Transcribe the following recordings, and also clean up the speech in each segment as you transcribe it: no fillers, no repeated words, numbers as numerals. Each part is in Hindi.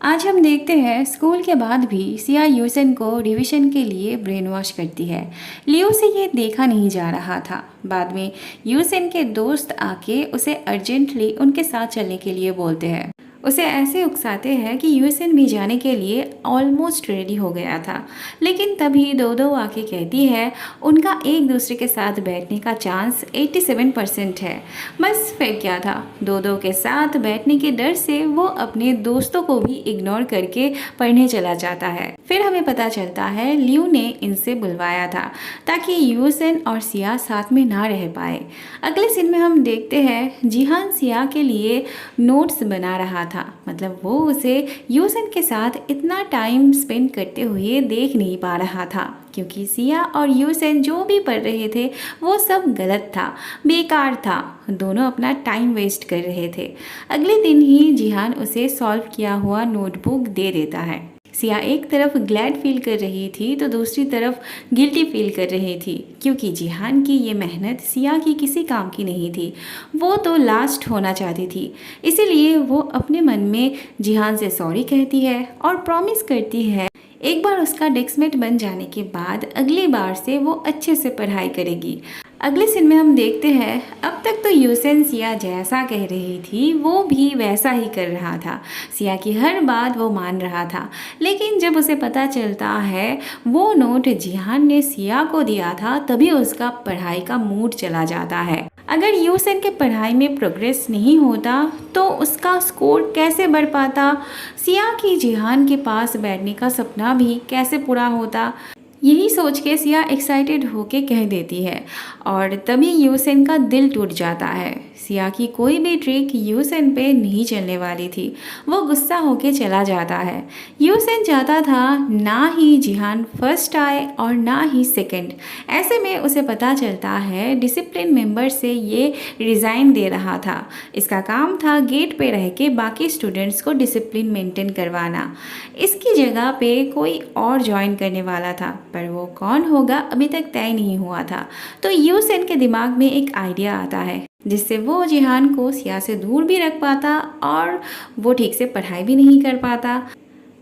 आज हम देखते हैं स्कूल के बाद भी सिया यूसन को रिवीजन के लिए ब्रेन वॉश करती है। लियो से ये देखा नहीं जा रहा था। बाद में यूसन के दोस्त आके उसे अर्जेंटली उनके साथ चलने के लिए बोलते हैं। उसे ऐसे उकसाते हैं कि यूसन भी जाने के लिए ऑलमोस्ट रेडी हो गया था। लेकिन तभी दो आके कहती है उनका एक दूसरे के साथ बैठने का चांस 87% है। बस फिर क्या था, दो के साथ बैठने के डर से वो अपने दोस्तों को भी इग्नोर करके पढ़ने चला जाता है। फिर हमें पता चलता है लियू ने इनसे बुलवाया था ताकि यूसन और सिया साथ में ना रह पाए। अगले सीन में हम देखते हैं जिहान सिया के लिए नोट्स बना रहा था। मतलब वो उसे यूसन के साथ इतना टाइम स्पेंड करते हुए देख नहीं पा रहा था, क्योंकि सिया और यूसन जो भी पढ़ रहे थे वो सब गलत था, बेकार था। दोनों अपना टाइम वेस्ट कर रहे थे। अगले दिन ही जिहान उसे सॉल्व किया हुआ नोटबुक दे देता है। सिया एक तरफ ग्लैड फील कर रही थी तो दूसरी तरफ गिल्टी फील कर रही थी, क्योंकि जिहान की ये मेहनत सिया की किसी काम की नहीं थी। वो तो लास्ट होना चाहती थी। इसीलिए वो अपने मन में जिहान से सॉरी कहती है और प्रॉमिस करती है एक बार उसका डेस्कमेट बन जाने के बाद अगली बार से वो अच्छे से पढ़ाई करेगी। अगले सीन में हम देखते हैं अब तक तो यूसन सिया जैसा कह रही थी वो भी वैसा ही कर रहा था। सिया की हर बात वो मान रहा था। लेकिन जब उसे पता चलता है वो नोट जिहान ने सिया को दिया था, तभी उसका पढ़ाई का मूड चला जाता है। अगर यूसन के पढ़ाई में प्रोग्रेस नहीं होता तो उसका स्कोर कैसे बढ़ पाता, सिया की जिहान के पास बैठने का सपना भी कैसे पूरा होता। यही सोच के सिया एक्साइटेड होके कह देती है और तभी यूसन का दिल टूट जाता है। सिया की कोई भी ट्रिक यूसन पे नहीं चलने वाली थी। वो गुस्सा होके चला जाता है। यूसन चाहता था ना ही जिहान फर्स्ट आए और ना ही सेकंड। ऐसे में उसे पता चलता है डिसिप्लिन मेंबर से ये रिज़ाइन दे रहा था। इसका काम था गेट पे रह के बाकी स्टूडेंट्स को डिसिप्लिन मेंटेन करवाना। इसकी जगह पे कोई और ज्वाइन करने वाला था, पर वो कौन होगा अभी तक तय नहीं हुआ था। तो यूसन के दिमाग में एक आइडिया आता है जिससे वो जिहान को सिया से दूर भी रख पाता और वो ठीक से पढ़ाई भी नहीं कर पाता।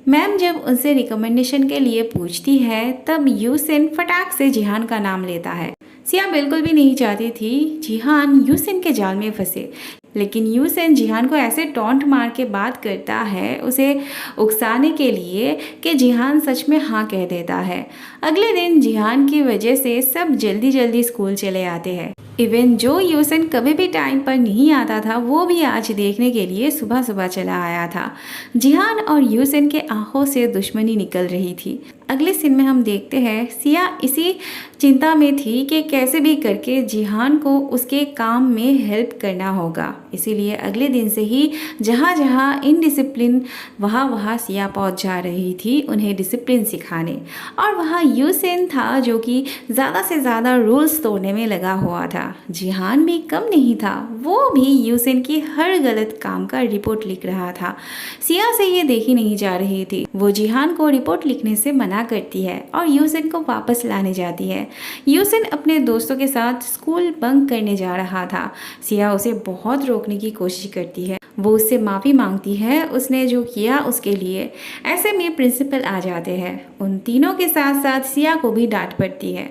मैम जब उनसे रिकमेंडेशन के लिए पूछती है तब यूसन फटाक से जिहान का नाम लेता है। सिया बिल्कुल भी नहीं चाहती थी जिहान यूसन के जाल में फंसे, लेकिन यूसन जिहान को ऐसे टॉन्ट मार के बात करता है उसे उकसाने के लिए कि जिहान सच में हाँ कह देता है। अगले दिन जिहान की वजह से सब जल्दी जल्दी स्कूल चले आते हैं। इवन जो यूसन कभी भी टाइम पर नहीं आता था वो भी आज देखने के लिए सुबह सुबह चला आया था। जिहान और यूसन के आंखों से दुश्मनी निकल रही थी। अगले सीन में हम देखते हैं सिया इसी चिंता में थी कि कैसे भी करके जिहान को उसके काम में हेल्प करना होगा। इसीलिए अगले दिन से ही जहाँ जहाँ इनडिसिप्लिन वहाँ सिया पहुँच जा रही थी उन्हें डिसिप्लिन सिखाने। और वहाँ यूसन था जो कि ज़्यादा से ज़्यादा रूल्स तोड़ने में लगा हुआ था। जिहान भी कम नहीं था, वो भी यूसन की हर गलत काम का रिपोर्ट लिख रहा था। सिया से ये देखी नहीं जा रही थी। वो जिहान को रिपोर्ट लिखने से मना करती है और यूसन को वापस लाने जाती है। यूसन अपने दोस्तों के साथ स्कूल बंक करने जा रहा था। सिया उसे बहुत रोकने की कोशिश करती है। वो उससे माफ़ी मांगती है उसने जो किया उसके लिए। ऐसे में प्रिंसिपल आ जाते हैं। उन तीनों के साथ साथ सिया को भी डांट पड़ती है।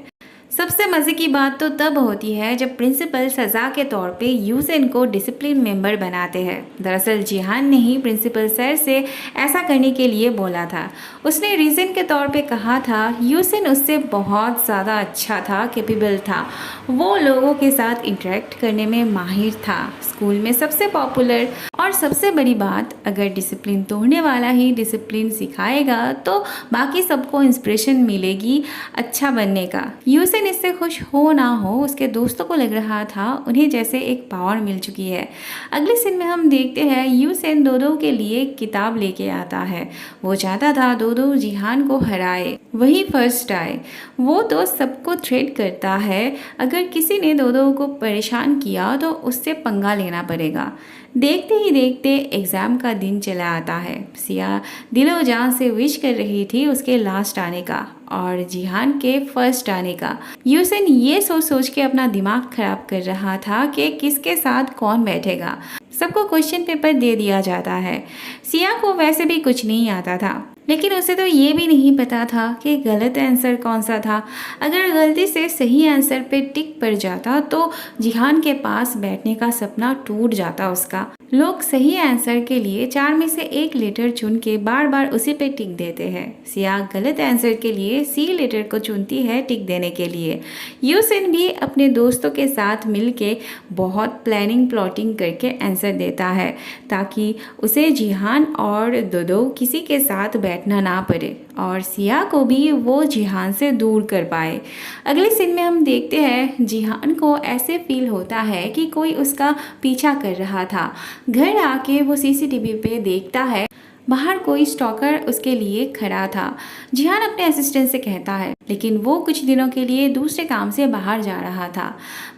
सबसे मज़े की बात तो तब होती है जब प्रिंसिपल सज़ा के तौर पे यूसन को डिसिप्लिन मेंबर बनाते हैं। दरअसल जिहान ने ही प्रिंसिपल सर से ऐसा करने के लिए बोला था। उसने रीज़न के तौर पे कहा था यूसन उससे बहुत ज़्यादा अच्छा था, कैपेबल था। वो लोगों के साथ इंटरेक्ट करने में माहिर था, स्कूल में सबसे पॉपुलर। और सबसे बड़ी बात, अगर डिसिप्लिन तोड़ने वाला ही डिसिप्लिन सिखाएगा तो बाकी सबको इंस्पिरेशन मिलेगी अच्छा बनने का। यूसन इससे खुश हो ना हो उसके दोस्तों को लग रहा था उन्हें जैसे एक पावर मिल चुकी है। अगले सीन में हम देखते हैं यूसन दो के लिए किताब लेके आता है। वो चाहता था दो जिहान को हराए, वही फर्स्ट आए। वो तो सबको थ्रेट करता है अगर किसी ने दो को परेशान किया तो उससे पंगा लेना पड़ेगा। देखते ही देखते एग्ज़ाम का दिन चला आता है। सिया दिलो जान से विश कर रही थी उसके लास्ट आने का और जिहान के फर्स्ट आने का। यूसन ये सोच सोच के अपना दिमाग खराब कर रहा था कि किसके साथ कौन बैठेगा। सबको क्वेश्चन पेपर दे दिया जाता है। सिया को वैसे भी कुछ नहीं आता था, लेकिन उसे तो ये भी नहीं पता था कि गलत आंसर कौन सा था। अगर गलती से सही आंसर पे टिक पड़ जाता तो जिहान के पास बैठने का सपना टूट जाता उसका। लोग सही आंसर के लिए 4 में से 1 लेटर चुन के बार बार उसी पे टिक देते हैं। सिया गलत आंसर के लिए सी लेटर को चुनती है टिक देने के लिए। यूसिन भी अपने दोस्तों के साथ मिलके बहुत प्लानिंग प्लॉटिंग करके आंसर देता है ताकि उसे जिहान और दोदो किसी के साथ बैठना ना पड़े और सिया को भी वो जिहान से दूर कर पाए। अगले सीन में हम देखते हैं जिहान को ऐसे फील होता है कि कोई उसका पीछा कर रहा था। घर आके वो सीसीटीवी पे देखता है बाहर कोई स्टॉकर उसके लिए खड़ा था। जिहान अपने असिस्टेंट से कहता है, लेकिन वो कुछ दिनों के लिए दूसरे काम से बाहर जा रहा था।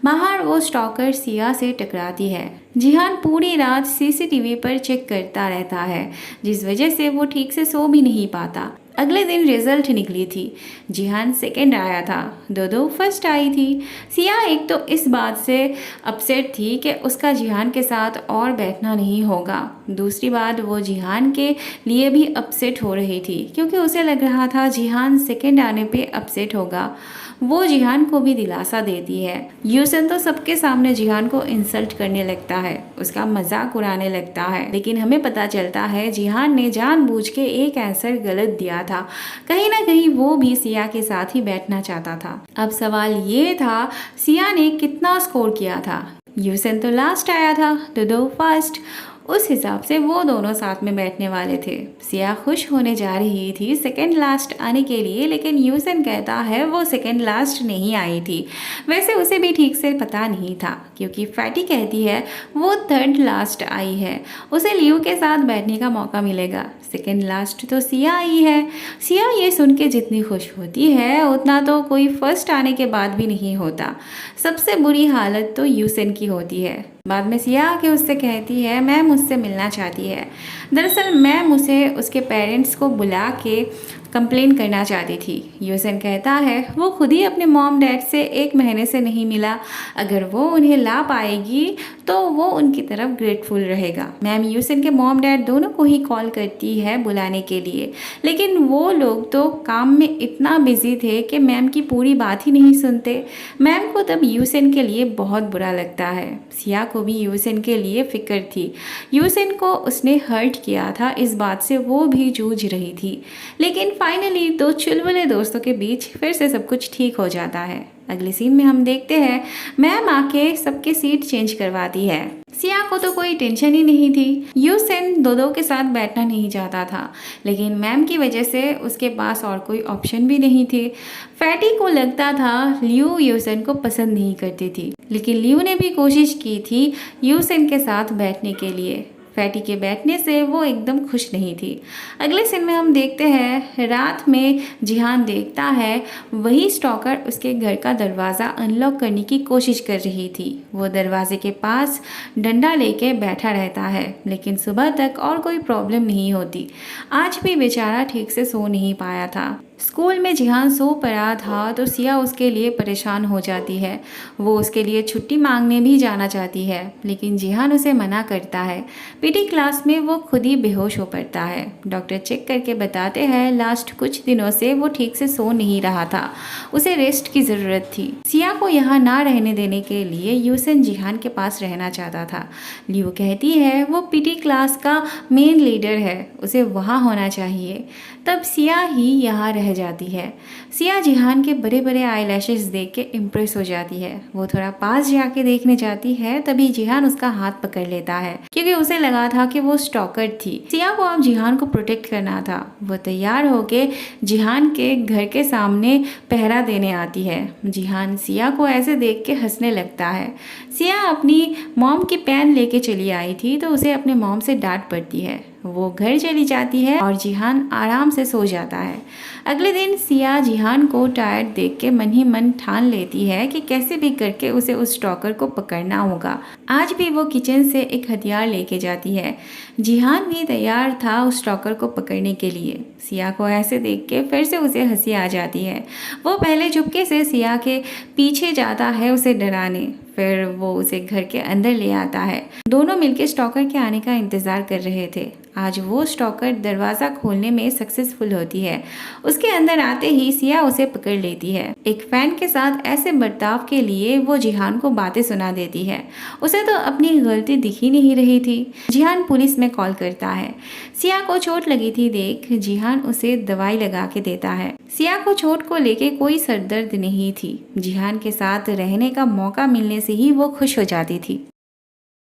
बाहर वो स्टॉकर सिया से टकराती है। जिहान पूरी रात सीसीटीवी पर चेक करता रहता है, जिस वजह से वो ठीक से सो भी नहीं पाता। अगले दिन रिजल्ट निकली थी। जिहान सेकंड आया था, दोदो फर्स्ट आई थी। सिया एक तो इस बात से अपसेट थी कि उसका जिहान के साथ और बैठना नहीं होगा। दूसरी बात, वो जिहान के लिए भी अपसेट हो रही थी क्योंकि उसे लग रहा था जिहान सेकंड आने पे अपसेट होगा। वो जिहान को भी दिलासा देती है। यूसन तो सबके सामने जिहान को इंसल्ट करने लगता है, उसका मजाक उड़ाने लगता है, लेकिन हमें पता चलता है जिहान ने जानबूझ के एक आंसर गलत दिया था। कहीं ना कहीं वो भी सिया के साथ ही बैठना चाहता था। अब सवाल ये था, सिया ने कितना स्कोर किया था? यूसन तो लास्ट आया था, दोदो फर्स्ट। उस हिसाब से वो दोनों साथ में बैठने वाले थे। सिया खुश होने जा रही थी सेकंड लास्ट आने के लिए, लेकिन यूसन कहता है वो सेकंड लास्ट नहीं आई थी। वैसे उसे भी ठीक से पता नहीं था क्योंकि फैटी कहती है वो थर्ड लास्ट आई है, उसे लियो के साथ बैठने का मौका मिलेगा। सेकंड लास्ट तो सिया आई है। सिया ये सुन के जितनी खुश होती है उतना तो कोई फर्स्ट आने के बाद भी नहीं होता। सबसे बुरी हालत तो यूसन की होती है। बाद में सिया आके उससे कहती है मैम मुझसे मिलना चाहती है। दरअसल मैम उसे उसके पेरेंट्स को बुला के कंप्लेन करना चाहती थी। यूसन कहता है वो खुद ही अपने मॉम डैड से 1 महीने से नहीं मिला, अगर वो उन्हें ला पाएगी तो वो उनकी तरफ ग्रेटफुल रहेगा। मैम यूसन के मॉम डैड दोनों को ही कॉल करती है बुलाने के लिए, लेकिन वो लोग तो काम में इतना बिजी थे कि मैम की पूरी बात ही नहीं सुनते। मैम को तब यूसन के लिए बहुत बुरा लगता है। सिया को भी यूसन के लिए फिक्र थी। यूसन को उसने हर्ट किया था, इस बात से वो भी जूझ रही थी। लेकिन फाइनली 2 चुलबुले दोस्तों के बीच फिर से सब कुछ ठीक हो जाता है। अगले सीन में हम देखते हैं मैम आके सबके सीट चेंज करवाती है। सिया को तो कोई टेंशन ही नहीं थी। यूसन दोदो के साथ बैठना नहीं चाहता था, लेकिन मैम की वजह से उसके पास और कोई ऑप्शन भी नहीं थी। फैटी को लगता था लियो यूसन को पसंद नहीं करती थी, लेकिन लियो ने भी कोशिश की थी यूसन के साथ बैठने के लिए। फैटी के बैठने से वो एकदम खुश नहीं थी। अगले सीन में हम देखते हैं रात में जिहान देखता है वही स्टॉकर उसके घर का दरवाज़ा अनलॉक करने की कोशिश कर रही थी। वो दरवाजे के पास डंडा लेके बैठा रहता है, लेकिन सुबह तक और कोई प्रॉब्लम नहीं होती। आज भी बेचारा ठीक से सो नहीं पाया था। स्कूल में जिहान सो पड़ा था तो सिया उसके लिए परेशान हो जाती है। वो उसके लिए छुट्टी मांगने भी जाना चाहती है, लेकिन जिहान उसे मना करता है। पीटी क्लास में वो खुद ही बेहोश हो पड़ता है। डॉक्टर चेक करके बताते हैं लास्ट कुछ दिनों से वो ठीक से सो नहीं रहा था, उसे रेस्ट की ज़रूरत थी। सिया को यहाँ ना रहने देने के लिए यूसन जिहान के पास रहना चाहता था। लियो कहती है वो पीटी क्लास का मेन लीडर है, उसे वहाँ होना चाहिए। तब सिया ही यहाँ रह जाती है। सिया जिहान के बड़े बड़े आईलैशेस देख के इम्प्रेस हो जाती है। वो थोड़ा पास जाके देखने जाती है, तभी जिहान उसका हाथ पकड़ लेता है क्योंकि उसे लगा था कि वो स्टॉकर थी। सिया को अब जिहान को प्रोटेक्ट करना था। वो तैयार होके जिहान के घर के सामने पहरा देने आती है। जिहान सिया को ऐसे देख के हंसने लगता है। सिया अपनी मॉम की पेन लेके चली आई थी तो उसे अपने मॉम से डांट पड़ती है। वो घर चली जाती है और जिहान आराम से सो जाता है। अगले दिन सिया जिहान को टायर्ड देख के मन ही मन ठान लेती है कि कैसे भी करके उसे उस स्टॉकर को पकड़ना होगा। आज भी वो किचन से एक हथियार लेके जाती है। जिहान भी तैयार था उस स्टॉकर को पकड़ने के लिए। सिया को ऐसे देख के फिर से उसे हंसी आ जाती है। वो पहले चुपके से सिया के पीछे जाता है उसे डराने, फिर वो उसे घर के अंदर ले आता है। दोनों मिलकर स्टॉकर के आने का इंतजार कर रहे थे। आज वो स्टॉकर दरवाजा खोलने में सक्सेसफुल होती है। उसके अंदर आते ही सिया उसे पकड़ लेती है। एक फैन के साथ ऐसे बर्ताव के लिए वो जिहान को बातें सुना देती है। उसे तो अपनी गलती दिख ही नहीं रही थी। जिहान पुलिस में कॉल करता है। सिया को चोट लगी थी देख जिहान उसे दवाई लगा के देता है। सिया को चोट को लेके कोई सरदर्द नहीं थी। जिहान के साथ रहने का मौका मिलने से ही वो खुश हो जाती थी।